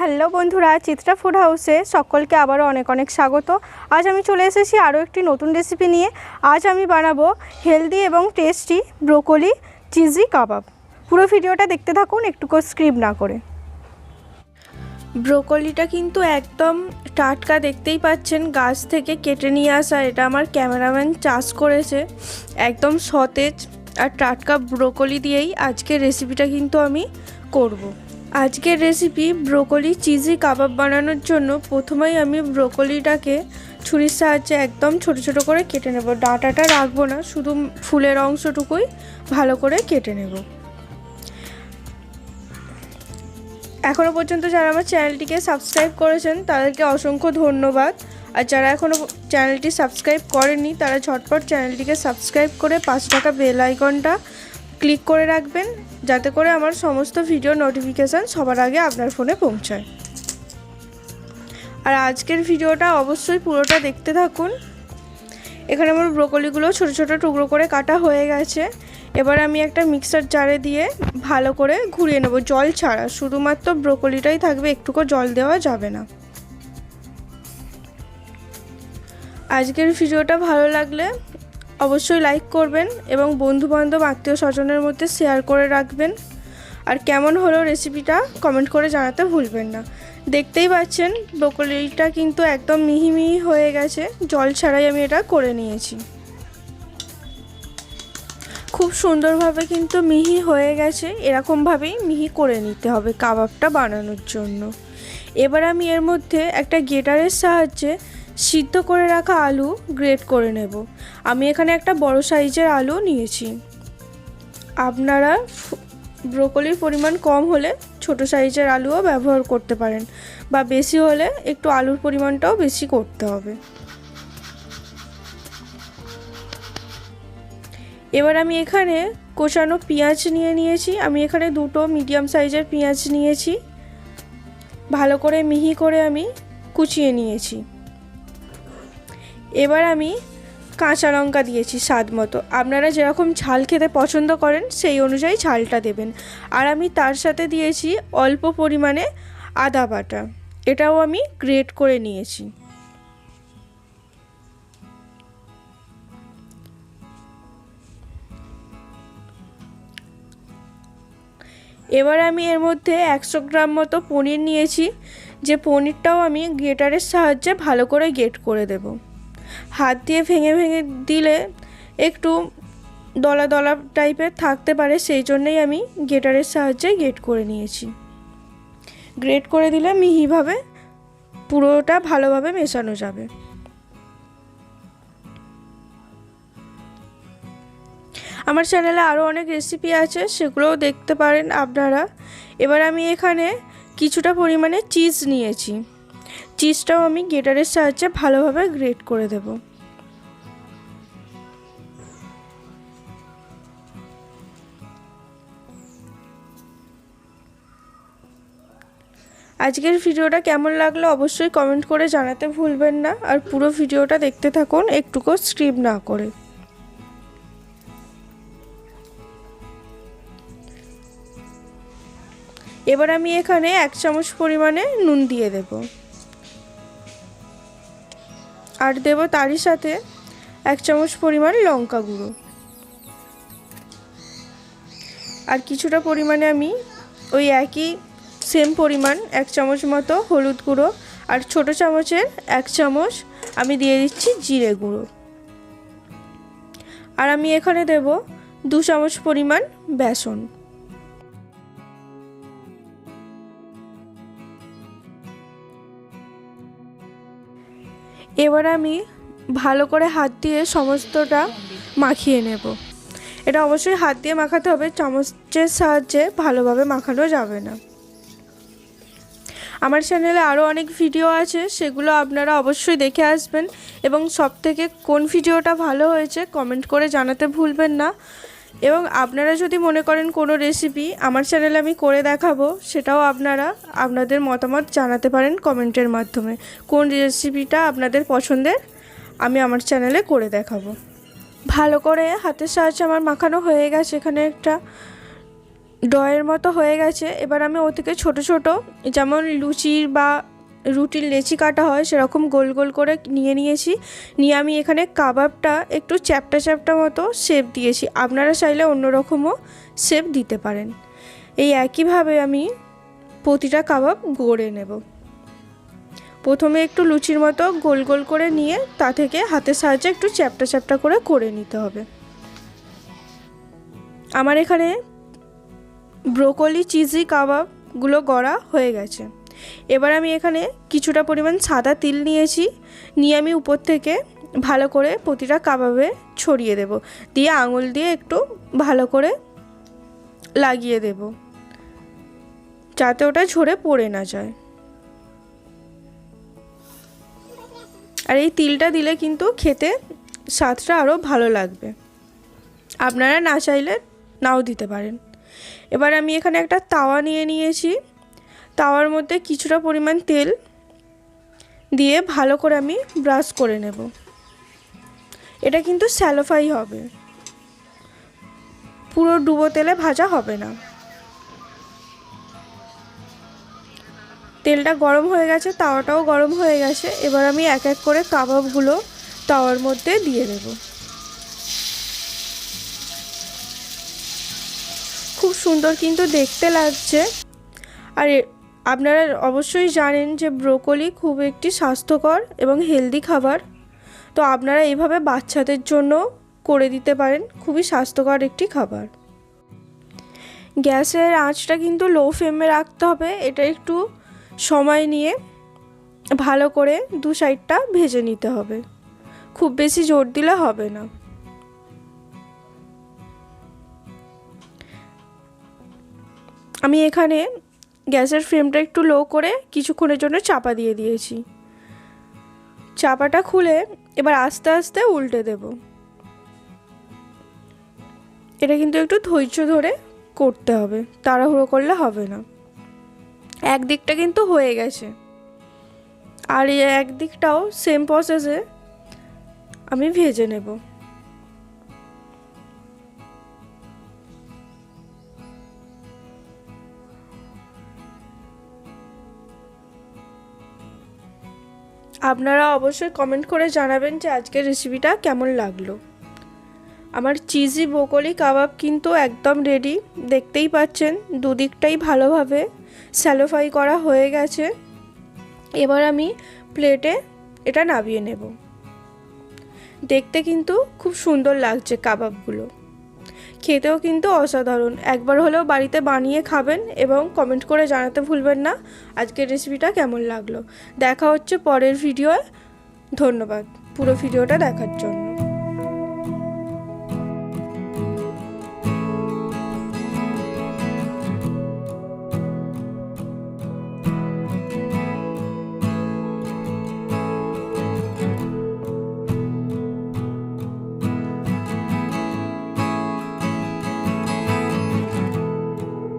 Hello বন্ধুরা, Chitra food হাউসে সকলকে আবারও অনেক অনেক স্বাগত। আজ আমি চলে এসেছি আরও একটি নতুন রেসিপি নিয়ে। আজ আমি বানাবো হেলদি এবং টেস্টি ব্রোকলি চিজি কাবাব। পুরো ভিডিওটা দেখতে থাকুন, একটুকু স্কিপ না করে। ব্রোকলিটা কিন্তু একদম টাটকা, দেখতেই পাচ্ছেন গাছ থেকে কেটে নিয়ে আসা। এটা আমার ক্যামেরাম্যান চাষ করেছে, একদম সতেজ আর টাটকা ব্রোকলি দিয়েই আজকের রেসিপিটা কিন্তু আমি করব। আজকের রেসিপি ব্রোকলি চিজি কাবাব বানানোর জন্য প্রথমেই আমি ব্রোকলিটাকে ছুরির সাহায্যে একদম ছোট ছোট করে কেটে নেব। ডাঁটাটা রাখবো না, শুধু ফুলের অংশটুকুই ভালো করে কেটে নেব। এখনও পর্যন্ত যারা আমার চ্যানেলটিকে সাবস্ক্রাইব করেছেন তাদেরকে অসংখ্য ধন্যবাদ। আর যারা এখনও চ্যানেলটি সাবস্ক্রাইব করেননি তারা ঝটপট চ্যানেলটিকে সাবস্ক্রাইব করে 5 টাকা বেল আইকনটা ক্লিক করে রাখবেন, যাতে করে আমার সমস্ত ভিডিও নোটিফিকেশান সবার আগে আপনার ফোনে পৌঁছায়। আর আজকের ভিডিওটা অবশ্যই পুরোটা দেখতে থাকুন। এখানে আমার ব্রোকলিগুলো ছোট ছোট টুকরো করে কাটা হয়ে গেছে। এবার আমি একটা মিক্সার জারে দিয়ে ভালো করে ঘুরিয়ে নেব, জল ছাড়া। শুধুমাত্র ব্রোকলিটাই থাকবে, একটুকু জল দেওয়া যাবে না। আজকের ভিডিওটা ভালো লাগলে অবশ্যই লাইক করবেন এবং বন্ধুবান্ধব আত্মীয় স্বজনের মধ্যে শেয়ার করে রাখবেন। আর কেমন হলো রেসিপিটা কমেন্ট করে জানাতে ভুলবেন না। দেখতেই পাচ্ছেন ব্রোকলিটা কিন্তু একদম মিহি মিহি হয়ে গেছে, জল ছাড়াই আমি এটা করে নিয়েছি। খুব সুন্দরভাবে কিন্তু মিহি হয়ে গেছে, এরকমভাবেই মিহি করে নিতে হবে কাবাবটা বানানোর জন্য। এবার আমি এর মধ্যে একটা গ্রেটারের সাহায্যে সিদ্ধ করে রাখা আলু গ্রেট করে নেব। আমি এখানে একটা বড় সাইজের আলু নিয়েছি। আপনারা ব্রোকলির পরিমাণ কম হলে ছোট সাইজের আলুও ব্যবহার করতে পারেন, বা বেশি হলে একটু আলুর পরিমাণটাও বেশি করতে হবে। এবার আমি এখানে কোচানো পেঁয়াজ নিয়েছি। আমি এখানে 2টো মিডিয়াম সাইজের পেঁয়াজ নিয়েছি, ভালো করে মিহি করে আমি কুচিয়ে নিয়েছি। এবার আমি কাঁচা লঙ্কা দিয়েছি স্বাদ মতো। আপনারা যেরকম ঝাল খেতে পছন্দ করেন সেই অনুযায়ী ঝালটা দেবেন। আর আমি তার সাথে দিয়েছি অল্প পরিমাণে আদা বাটা, এটাও আমি গ্রেট করে নিয়েছি। এবার আমি এর মধ্যে 100 গ্রাম মতো পনির নিয়েছি, যে পনিরটাও আমি গ্রেটারের সাহায্যে ভালো করে গ্রেট করে দেব। হাত দিয়ে ভেঙে ভেঙে দিলে একটু দলা দলা টাইপের থাকতে পারে, সেই জন্যই আমি গ্রেটারের সাহায্যে গ্রেট করে নিয়েছি। গ্রেট করে দিলে মিহিভাবে পুরোটা ভালোভাবে মেশানো যাবে। আমার চ্যানেলে আরও অনেক রেসিপি আছে, সেগুলোও দেখতে পারেন আপনারা। এবার আমি এখানে কিছুটা পরিমাণে চিজ নিয়েছি, চিজটাও আমি গ্রেটারের সাহায্যে ভালোভাবে গ্রেট করে দেব। আজকের ভিডিওটা কেমন লাগলো অবশ্যই কমেন্ট করে জানাতে ভুলবেন না। আর পুরো ভিডিওটা দেখতে থাকুন, একটুকু স্কিপ না করে। এবার আমি এখানে 1 চামচ পরিমাণে নুন দিয়ে দেব, আর দেব তারই সাথে 1 চামচ পরিমাণ লঙ্কা গুঁড়ো, আর কিছুটা পরিমাণে আমি ওই একই সেম পরিমাণ 1 চামচ মতো হলুদ গুঁড়ো, আর ছোট চামচের 1 চামচ আমি দিয়ে দিচ্ছি জিরে গুঁড়ো। আর আমি এখানে দেব 2 চামচ পরিমাণ বেসন। এবার আমি ভালো করে হাত দিয়ে সমস্তটা মাখিয়ে নেব। এটা অবশ্যই হাত দিয়ে মাখাতে হবে, চামচের সাহায্যে ভালোভাবে মাখানো যাবে না। আমার চ্যানেলে আরও অনেক ভিডিও আছে, সেগুলো আপনারা অবশ্যই দেখে আসবেন। এবং সবথেকে কোন ভিডিওটা ভালো হয়েছে কমেন্ট করে জানাতে ভুলবেন না। এবং আপনারা যদি মনে করেন কোনো রেসিপি আমার চ্যানেলে আমি করে দেখাবো, সেটাও আপনারা আপনাদের মতামত জানাতে পারেন কমেন্টের মাধ্যমে। কোন রেসিপিটা আপনাদের পছন্দের আমি আমার চ্যানেলে করে দেখাবো। ভালো করে হাতের সাহায্যে আমার মাখানো হয়ে গেছে। এখানে একটা ডয়ের মতো হয়ে গেছে। এবার আমি ও থেকে ছোট ছোট যেমন লুচির বা রুটির লেচি কাটা হয় সেরকম গোল গোল করে নিয়েছি। নিয়ে আমি এখানে কাবাবটা একটু চ্যাপ্টা চ্যাপ্টা মতো শেপ দিয়েছি। আপনারা চাইলে অন্যরকমও শেপ দিতে পারেন। এই একইভাবে আমি প্রতিটা কাবাব গড়ে নেব। প্রথমে একটু লুচির মতো গোল গোল করে নিয়ে তা থেকে হাতের সাহায্যে একটু চ্যাপ্টা চ্যাপ্টা করে নিতে হবে। আমার এখানে ব্রোকলি চিজি কাবাবগুলো গড়া হয়ে গেছে। এবার আমি এখানে কিছুটা পরিমাণ সাদা তিল নিয়েছি। নিয়ে আমি উপর থেকে ভালো করে প্রতিটা কাবাবে ছড়িয়ে দেব। দিয়ে আঙুল দিয়ে একটু ভালো করে লাগিয়ে দেব যাতে ওটা ঝরে পড়ে না যায়। আর এই তিলটা দিলে কিন্তু খেতে স্বাদটা আরও ভালো লাগবে। আপনারা না চাইলে নাও দিতে পারেন। এবার আমি এখানে একটা তাওয়া নিয়েছি। তাওয়ার মধ্যে কিছুটা পরিমাণ তেল দিয়ে ভালো করে আমি ব্রাশ করে নেব। এটা কিন্তু শ্যালো ফ্রাই হবে, পুরো ডুবো তেলে ভাজা হবে না। তেলটা গরম হয়ে গেছে, তাওয়াটাও গরম হয়ে গেছে। এবার আমি এক এক করে কাবাবগুলো তাওয়ার মধ্যে দিয়ে দেব। খুব সুন্দর কিন্তু দেখতে লাগছে। আর আপনারা অবশ্যই জানেন যে ব্রোকলি খুব একটি স্বাস্থ্যকর এবং হেলদি খাবার। তো আপনারা এইভাবে বাচ্চাদের জন্য করে দিতে পারেন, খুবই স্বাস্থ্যকর একটি খাবার। গ্যাসের আঁচটা কিন্তু লো ফ্লেমে রাখতে হবে। এটা একটু সময় নিয়ে ভালো করে দু সাইডটা ভেজে নিতে হবে, খুব বেশি জোর দিলে হবে না। আমি এখানে গ্যাসের ফ্লেমটা একটু লো করে কিছুক্ষণের জন্য চাপা দিয়ে দিয়েছি। চাপাটা খুলে এবার আস্তে আস্তে উল্টে দেব। এটা কিন্তু একটু ধৈর্য ধরে করতে হবে, তাড়াহুড়ো করলে হবে না। একদিকটা কিন্তু হয়ে গেছে, আর এই একদিকটাও সেম প্রসেসে আমি ভেজে নেব। আপনারা অবশ্যই কমেন্ট করে জানাবেন যে আজকের রেসিপিটা কেমন লাগলো। আমার চিজি ব্রোকলি কাবাব কিন্তু একদম রেডি, দেখতেই পাচ্ছেন দুদিকটাই ভালোভাবে শ্যালো ফ্রাই করা হয়ে গেছে। এবার আমি প্লেটে এটা নামিয়ে নেব। দেখতে কিন্তু খুব সুন্দর লাগছে কাবাবগুলো, খেতেও কিন্তু অসাধারণ। একবার হলেও বাড়িতে বানিয়ে খাবেন এবং কমেন্ট করে জানাতে ভুলবেন না আজকের রেসিপিটা কেমন লাগলো। দেখা হচ্ছে পরের ভিডিওয়। ধন্যবাদ পুরো ভিডিওটা দেখার জন্য।